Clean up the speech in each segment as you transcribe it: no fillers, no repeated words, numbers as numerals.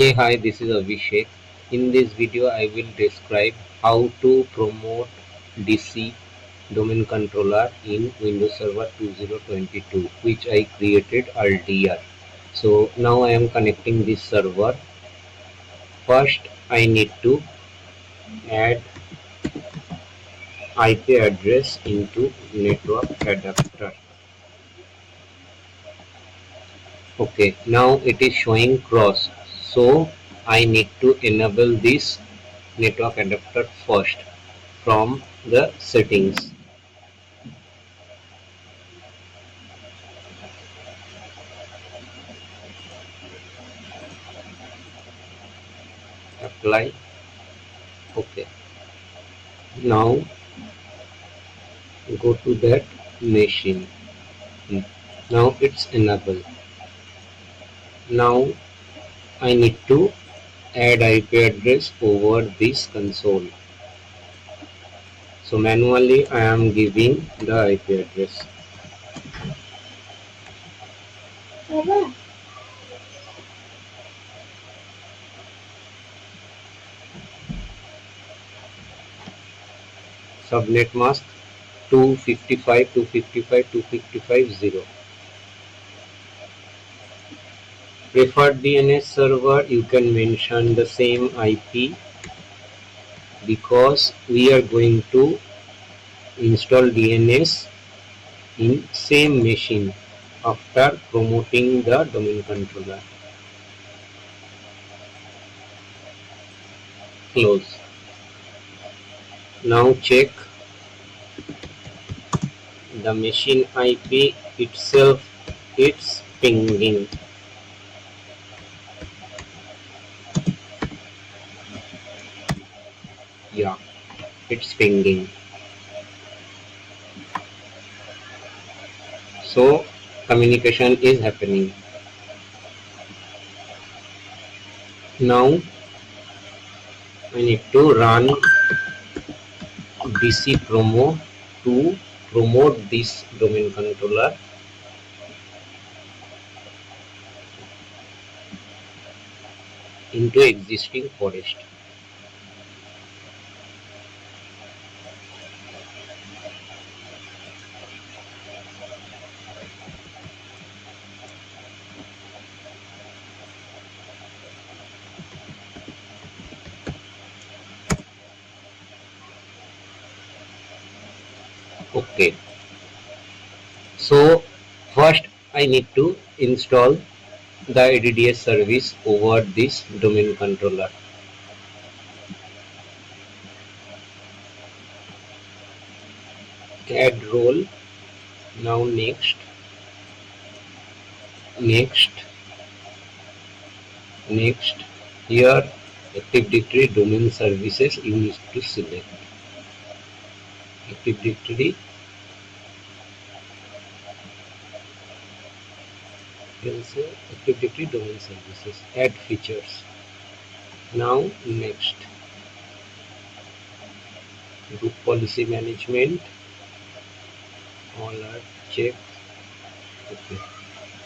Hey, hi, this is Abhishek. In this video, I will describe how to promote DC domain controller in Windows Server 2022, which I created earlier. So now I am connecting this server. First, I need to add IP address into network adapter. Okay, now it is showing cross. So I need to enable this network adapter first from the settings. Apply. Okay, now go to that machine. Hmm. Now it's enabled. Now I need to add IP address over this console. So manually I am giving the IP address. Subnet mask 255 255 255 0. Preferred DNS server, you can mention the same IP because we are going to install DNS in same machine after promoting the domain controller. Close. Now check the machine IP itself. It's pinging. Yeah, it's pinging. So communication is happening. Now I need to run dcpromo to promote this domain controller. Into existing forest. Okay, so first I need to install the ADDS service over this domain controller. Add role. Now next, next, next. Here Active Directory domain services you need to select. Active Directory. Here is Active Directory domain services. Add features. Now next. Group policy management. All are checked. Okay.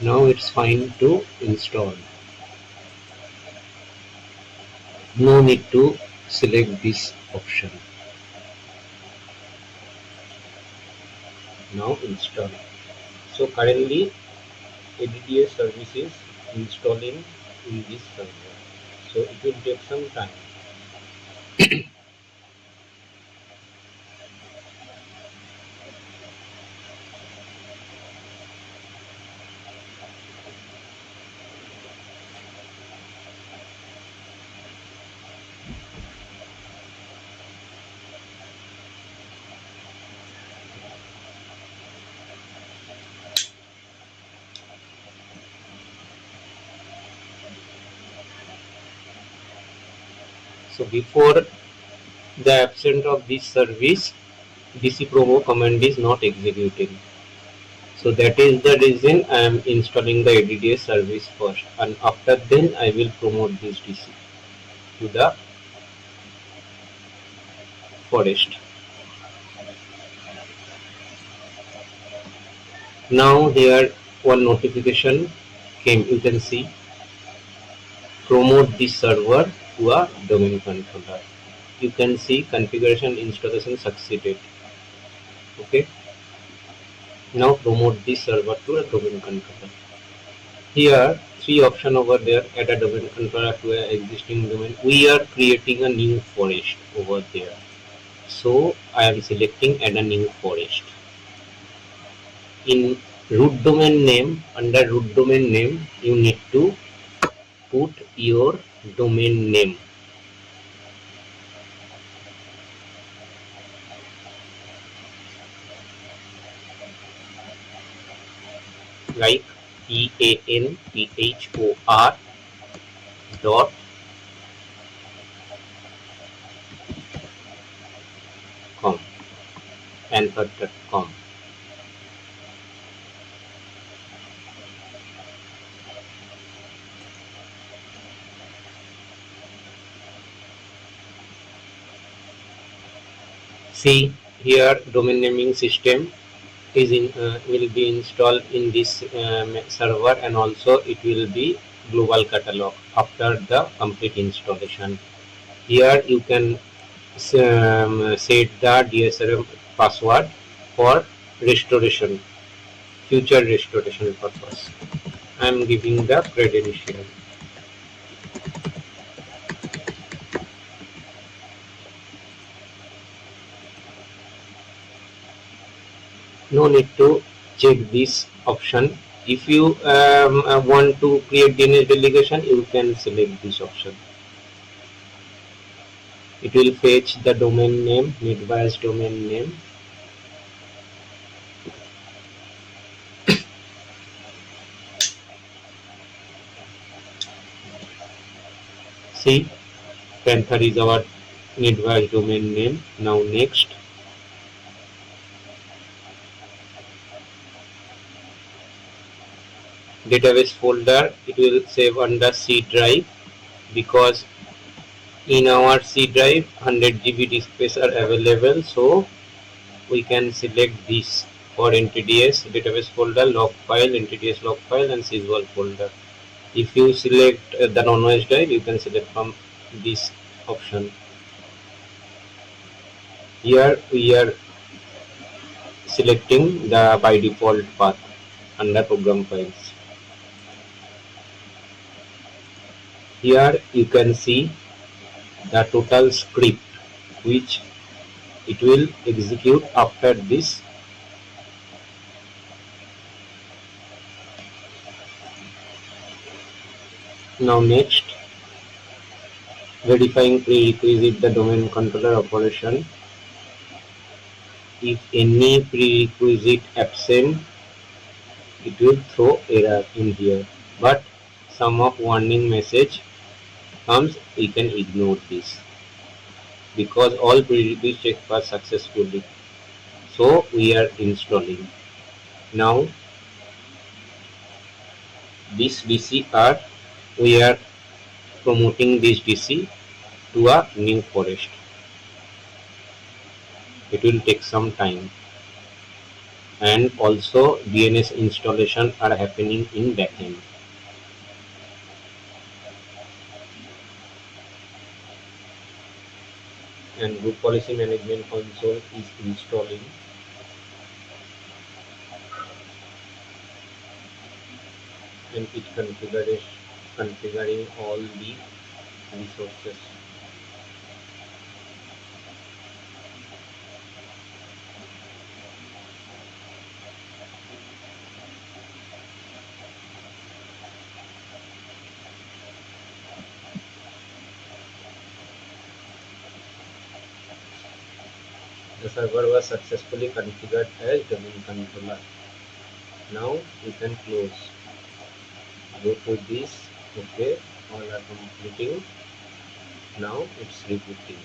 Now it's fine to install. No need to select this option. Now install. So currently ADDS service is installing in this server. So it will take some time. So before the absence of this service, dcpromo command is not executing. So that is the reason I am installing the ADDS service first, and after then I will promote this DC to the forest. Now here one notification came. You can see promote this server to a domain controller. You can see configuration installation succeeded. Okay. Now promote this server to a domain controller. Here, three options over there. Add a domain controller to an existing domain. We are creating a new forest over there. So I am selecting add a new forest. In root domain name, under root domain name, you need to put your domain name like EANPHOR dot com, panther.com. See here, domain naming system is will be installed in this server, and also it will be global catalog after the complete installation. Here you can set the DSRM password for restoration, future restoration purpose. I am giving the credential. No need to check this option. If you want to create DNS delegation, you can select this option. It will fetch the domain name, NetBIOS domain name. See, Panther is our NetBIOS domain name. Now next, database folder, it will save under C drive, because in our C drive 100 GB disk space are available, so we can select this for NTDS database folder, log file, NTDS log file, and Syswall folder. If you select the non-OS drive, you can select from this option. Here we are selecting the by default path under program files. Here you can see the total script which it will execute after this. Now next, verifying prerequisite the domain controller operation. If any prerequisite absent, it will throw error in here, but some of warning message comes, we can ignore this because all prerequisites checked was successfully. So we are installing. Now this DCR, we are promoting this DC to a new forest. It will take some time, and also DNS installation are happening in backend. And group policy management console is installing, and it configuring all the resources. The server was successfully configured as domain controller. Now you can close. Go to this. Okay, all are completing. Now it's rebooting.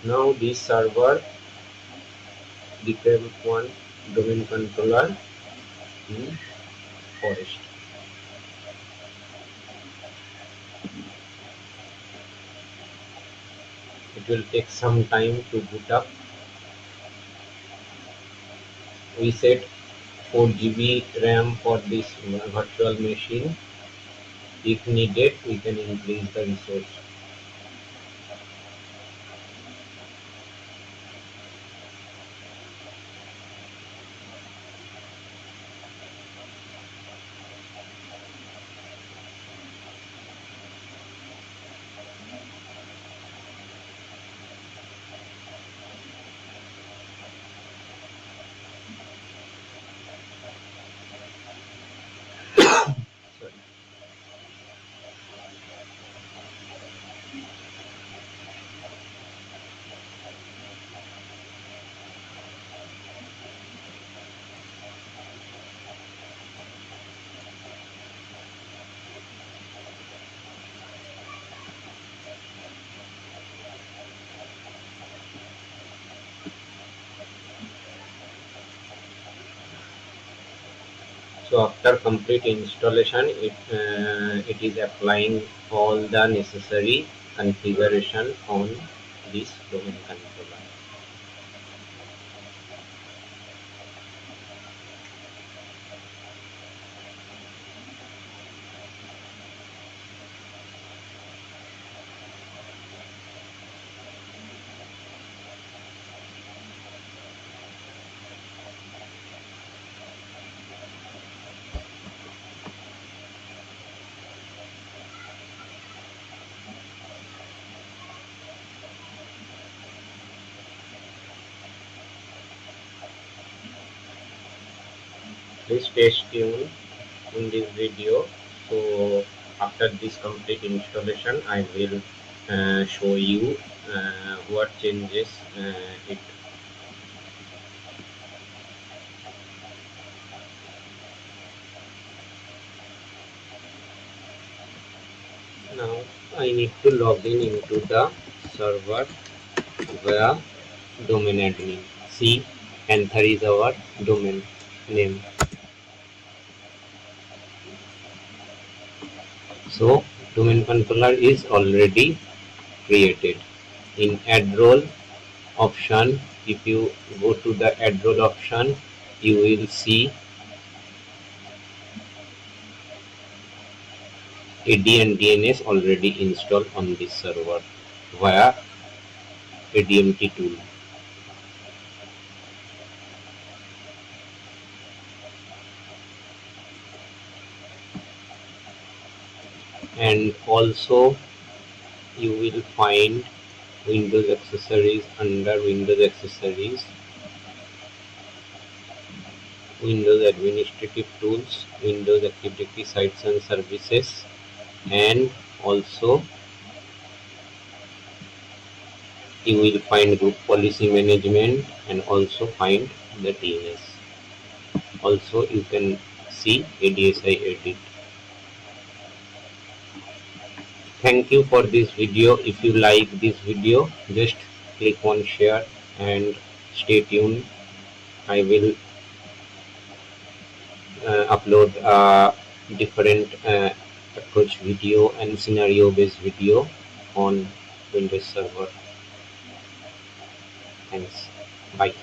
Now this server became one domain controller in Forest. will take some time to boot up. We set 4 GB RAM for this virtual machine. If needed, we can increase the resource. Sorry. So after complete installation, it is applying all the necessary configuration on this domain controller. Please stay tuned in this video. So after this complete installation, I will show you what changes it. Now I need to log in into the server via domain admin. C Anther is our domain name. So domain controller is already created. In add role option, if you go to the add role option, you will see AD and DNS already installed on this server via ADMT tool. And also you will find Windows accessories under Windows accessories, Windows administrative tools, Windows activity sites and services, and also you will find group policy management and also find the DNS. Also you can see ADSI edit. Thank you for this video. If you like this video, just click on share and stay tuned. I will upload a different approach video and scenario based video on Windows Server. Thanks. Bye.